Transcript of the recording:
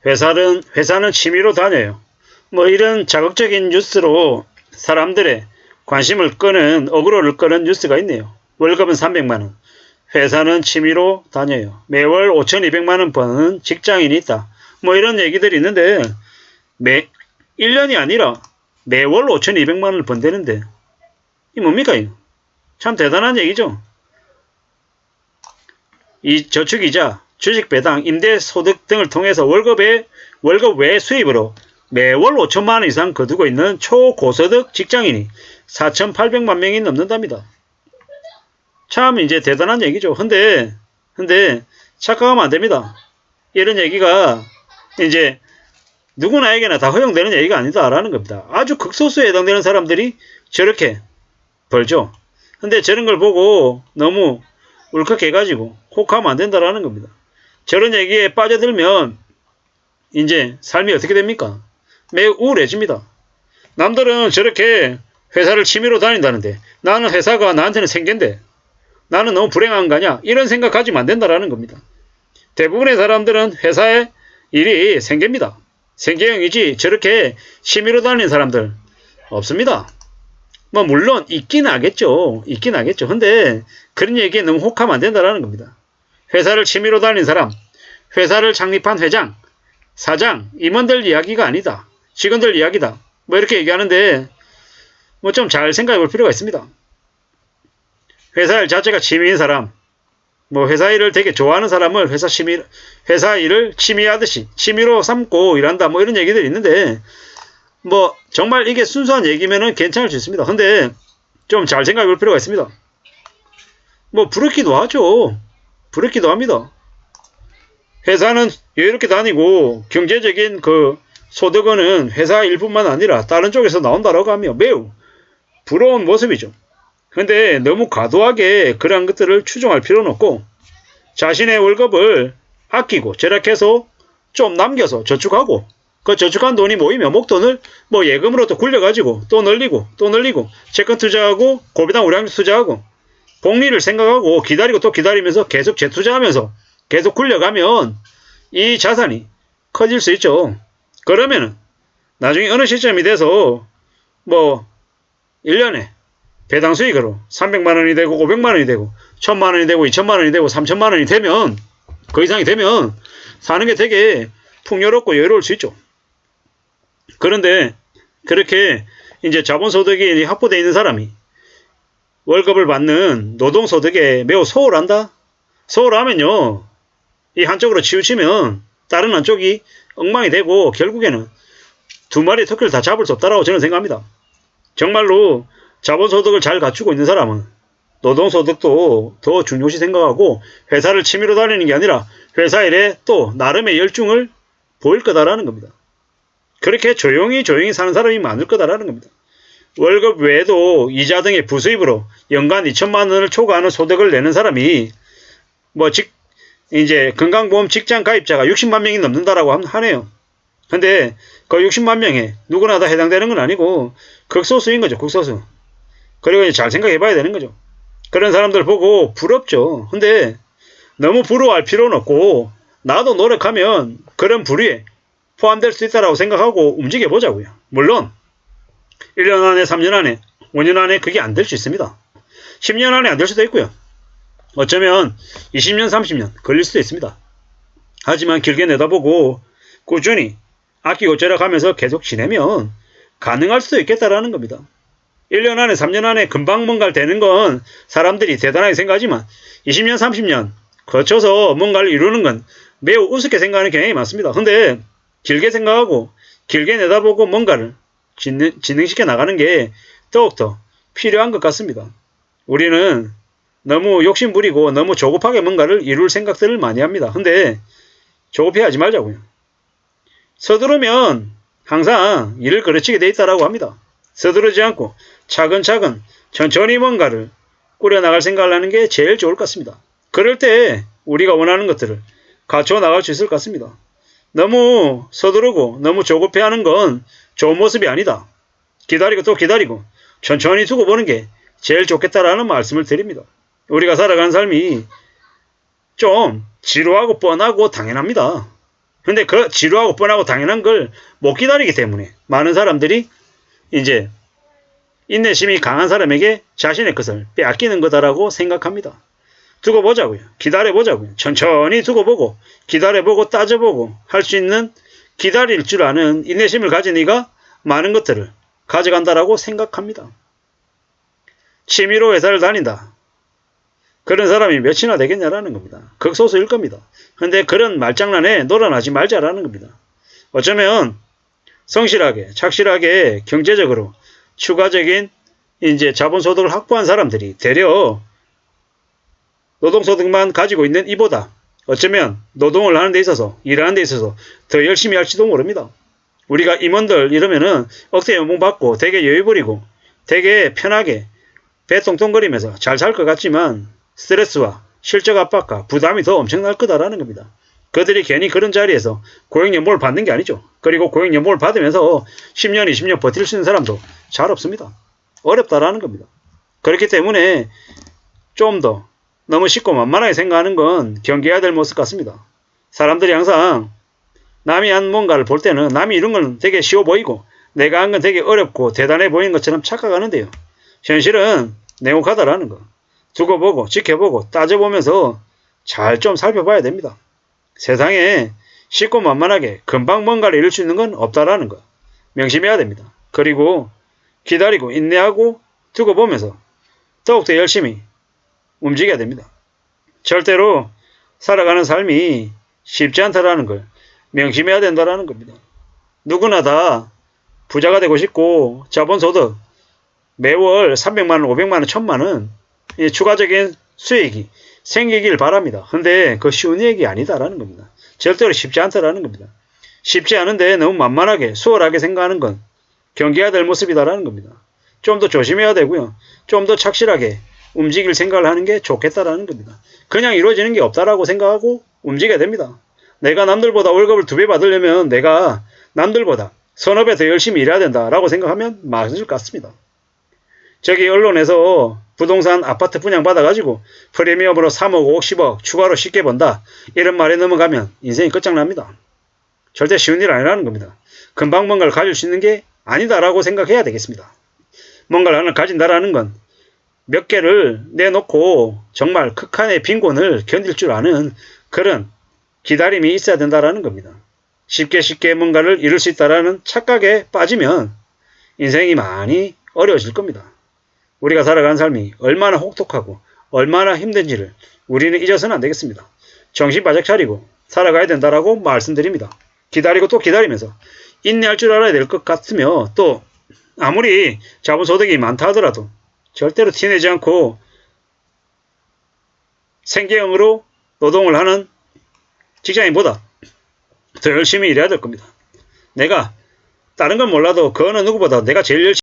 회사는 취미로 다녀요. 뭐 이런 자극적인 뉴스로 사람들의 관심을 끄는, 어그로를 끄는 뉴스가 있네요. 월급은 300만원. 회사는 취미로 다녀요. 매월 5,200만원 버는 직장인이 있다. 뭐 이런 얘기들이 있는데 1년이 아니라 매월 5,200만원을 번대는데 이 뭡니까 이거? 참 대단한 얘기죠. 이 저축이자, 주식배당, 임대소득 등을 통해서 월급 외 수입으로 매월 5천만원 이상 거두고 있는 초고소득 직장인이 4,800만 명이 넘는답니다. 참 이제 대단한 얘기죠. 근데 착각하면 안 됩니다. 이런 얘기가 이제 누구나에게나 다 허용되는 얘기가 아니다라는 겁니다. 아주 극소수에 해당되는 사람들이 저렇게 벌죠. 근데 저런 걸 보고 너무 울컥해가지고 혹하면 안 된다라는 겁니다. 저런 얘기에 빠져들면 이제 삶이 어떻게 됩니까? 매우 우울해집니다. 남들은 저렇게 회사를 취미로 다닌다는데 나는 회사가 나한테는 생계인데 나는 너무 불행한 거 아니야? 이런 생각 가지면 안 된다라는 겁니다. 대부분의 사람들은 회사의 일이 생계입니다. 생계형이지 저렇게 취미로 다니는 사람들 없습니다. 뭐 물론 있긴 하겠죠. 근데 그런 얘기에 너무 혹하면 안 된다라는 겁니다. 회사를 취미로 다니는 사람, 회사를 창립한 회장, 사장, 임원들 이야기가 아니다. 직원들 이야기다. 뭐 이렇게 얘기하는데 뭐 좀 잘 생각해 볼 필요가 있습니다. 회사 일 자체가 취미인 사람, 뭐 회사 일을 되게 좋아하는 사람을 회사 일을 취미하듯이 취미로 삼고 일한다. 뭐 이런 얘기들이 있는데 뭐 정말 이게 순수한 얘기면은 괜찮을 수 있습니다. 근데 좀 잘 생각해 볼 필요가 있습니다. 뭐 부럽기도 하죠. 부럽기도 합니다. 회사는 여유롭게 다니고 경제적인 그 소득은 회사 일뿐만 아니라 다른 쪽에서 나온다라고 하며 매우 부러운 모습이죠. 근데 너무 과도하게 그러한 것들을 추종할 필요는 없고 자신의 월급을 아끼고 절약해서 좀 남겨서 저축하고 그 저축한 돈이 모이면 목돈을 뭐 예금으로 또 굴려가지고 또 늘리고 채권 투자하고 고비당 우량 투자하고 복리를 생각하고 기다리고 또 기다리면서 계속 재투자하면서 계속 굴려가면 이 자산이 커질 수 있죠. 그러면은 나중에 어느 시점이 돼서 뭐 1년에 배당 수익으로 300만원이 되고 500만원이 되고 1000만원이 되고 2000만원이 되고 3000만원이 되면 그 이상이 되면 사는 게 되게 풍요롭고 여유로울 수 있죠. 그런데 그렇게 이제 자본소득이 확보되어 있는 사람이 월급을 받는 노동소득에 매우 소홀한다? 소홀하면요, 이 한쪽으로 치우치면 다른 한쪽이 엉망이 되고 결국에는 두 마리 토끼를 다 잡을 수 없다라고 저는 생각합니다. 정말로 자본소득을 잘 갖추고 있는 사람은 노동소득도 더 중요시 생각하고 회사를 취미로 다니는 게 아니라 회사 일에 또 나름의 열중을 보일 거다라는 겁니다. 그렇게 조용히 사는 사람이 많을 거다라는 겁니다. 월급 외에도 이자 등의 부수입으로 연간 2천만 원을 초과하는 소득을 내는 사람이 이제 건강보험 직장 가입자가 60만 명이 넘는다라고 하네요. 근데 그 60만 명에 누구나 다 해당되는 건 아니고 극소수인 거죠. 극소수. 그리고 이제 잘 생각해 봐야 되는 거죠. 그런 사람들 보고 부럽죠. 근데 너무 부러워할 필요는 없고 나도 노력하면 그런 부류에 포함될 수 있다고 생각하고 움직여 보자고요. 물론 1년 안에 3년 안에 5년 안에 그게 안 될 수 있습니다. 10년 안에 안 될 수도 있고요. 어쩌면 20년 30년 걸릴 수도 있습니다. 하지만 길게 내다보고 꾸준히 아끼고 절약하면서 계속 지내면 가능할 수도 있겠다라는 겁니다. 1년 안에 3년 안에 금방 뭔가를 되는 건 사람들이 대단하게 생각하지만 20년 30년 거쳐서 뭔가를 이루는 건 매우 우습게 생각하는 경향이 많습니다. 근데 길게 생각하고 길게 내다보고 뭔가를 진행시켜 나가는 게 더욱더 필요한 것 같습니다. 우리는 너무 욕심부리고 너무 조급하게 뭔가를 이룰 생각들을 많이 합니다. 근데 조급해하지 말자고요. 서두르면 항상 일을 거르치게 돼 있다라고 합니다. 서두르지 않고 차근차근 천천히 뭔가를 꾸려나갈 생각을 하는 게 제일 좋을 것 같습니다. 그럴 때 우리가 원하는 것들을 갖춰 나갈 수 있을 것 같습니다. 너무 서두르고 너무 조급해하는 건 좋은 모습이 아니다. 기다리고 또 기다리고 천천히 두고 보는 게 제일 좋겠다라는 말씀을 드립니다. 우리가 살아가는 삶이 좀 지루하고 뻔하고 당연합니다. 근데 그 지루하고 뻔하고 당연한 걸 못 기다리기 때문에 많은 사람들이 이제 인내심이 강한 사람에게 자신의 것을 빼앗기는 거다라고 생각합니다. 두고 보자고요. 기다려보자고요. 천천히 두고 보고 기다려보고 따져보고 할 수 있는 기다릴 줄 아는 인내심을 가진 이가 많은 것들을 가져간다라고 생각합니다. 취미로 회사를 다닌다. 그런 사람이 몇이나 되겠냐라는 겁니다. 극소수일 겁니다. 근데 그런 말장난에 놀아나지 말자라는 겁니다. 어쩌면 성실하게 착실하게 경제적으로 추가적인 이제 자본소득을 확보한 사람들이 되려 노동소득만 가지고 있는 이보다 어쩌면 노동을 하는 데 있어서 일하는 데 있어서 더 열심히 할지도 모릅니다. 우리가 임원들 이러면은 억대 연봉 받고 되게 여유 부리고 되게 편하게 배 똥똥거리면서 잘 살 것 같지만 스트레스와 실적 압박과 부담이 더 엄청날 거다라는 겁니다. 그들이 괜히 그런 자리에서 고용연봉을 받는 게 아니죠. 그리고 고용연봉을 받으면서 10년, 20년 버틸 수 있는 사람도 잘 없습니다. 어렵다라는 겁니다. 그렇기 때문에 좀 더 너무 쉽고 만만하게 생각하는 건 경계해야 될 모습 같습니다. 사람들이 항상 남이 한 뭔가를 볼 때는 남이 이룬 건 되게 쉬워 보이고 내가 한 건 되게 어렵고 대단해 보이는 것처럼 착각하는데요. 현실은 냉혹하다라는 거. 두고 보고 지켜보고 따져보면서 잘 좀 살펴봐야 됩니다. 세상에 쉽고 만만하게 금방 뭔가를 이룰 수 있는 건 없다라는 거 명심해야 됩니다. 그리고 기다리고 인내하고 두고 보면서 더욱더 열심히 움직여야 됩니다. 절대로 살아가는 삶이 쉽지 않다라는 걸 명심해야 된다라는 겁니다. 누구나 다 부자가 되고 싶고 자본소득 매월 300만원, 500만원, 1000만원 추가적인 수익이 생기길 바랍니다. 근데 그 쉬운 얘기 아니다라는 겁니다. 절대로 쉽지 않다라는 겁니다. 쉽지 않은데 너무 만만하게 수월하게 생각하는 건 경계해야 될 모습이다라는 겁니다. 좀 더 조심해야 되고요. 좀 더 착실하게 움직일 생각을 하는 게 좋겠다라는 겁니다. 그냥 이루어지는 게 없다라고 생각하고 움직여야 됩니다. 내가 남들보다 월급을 2배 받으려면 내가 남들보다 서너 배 더 열심히 일해야 된다라고 생각하면 맞을 것 같습니다. 저기 언론에서 부동산 아파트 분양 받아가지고 프리미엄으로 3억, 5억, 10억 추가로 쉽게 번다. 이런 말에 넘어가면 인생이 끝장납니다. 절대 쉬운 일 아니라는 겁니다. 금방 뭔가를 가질 수 있는 게 아니다라고 생각해야 되겠습니다. 뭔가를 하나 가진다라는 건 몇 개를 내놓고 정말 극한의 빈곤을 견딜 줄 아는 그런 기다림이 있어야 된다라는 겁니다. 쉽게 뭔가를 이룰 수 있다라는 착각에 빠지면 인생이 많이 어려워질 겁니다. 우리가 살아가는 삶이 얼마나 혹독하고 얼마나 힘든지를 우리는 잊어서는 안 되겠습니다. 정신 바짝 차리고 살아가야 된다라고 말씀드립니다. 기다리고 또 기다리면서 인내할 줄 알아야 될 것 같으며 또 아무리 자본소득이 많다 하더라도 절대로 티내지 않고 생계형으로 노동을 하는 직장인보다 더 열심히 일해야 될 겁니다. 내가 다른 건 몰라도 그 어느 누구보다 내가 제일 열심히